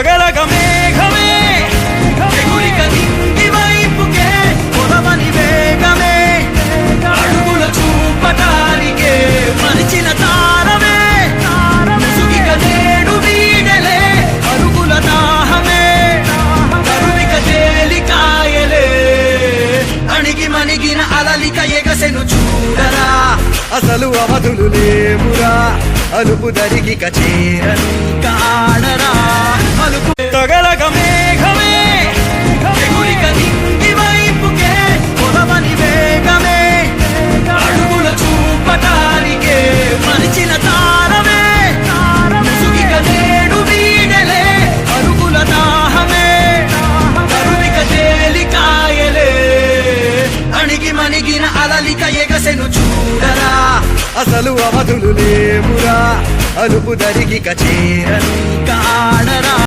తగలగ మేఘమే ఎగురిక నింగి వైపుకే పొలవని వేగమే అడుగుల చూపటానికే మరిచిన తారమే ముసుగిక నేడు వీడలే అరుగుల దాహమే కరువిక తేలికాయలే అణిగి మణిగిన అలలిక ఎగసెను చూడరా అసలు అవధులు లేవురా అలుపు దరిగిక చేరని కాడరా అలుపు తగలగ మేఘమే ఎగురిక నింగి వైపుకే పొలవని వేగమే అడుగుల చూపటానికే మరిచిన తారమే ముసుగిక నేడు వీడలే అరుగుల దాహమే కరువిక తేలికాయలే అణిగి మణిగిన అలలిక ఎగసెను చూడరా అసలు అవధులు లేవురా అలుపు దరిగిక చేరని కాడరా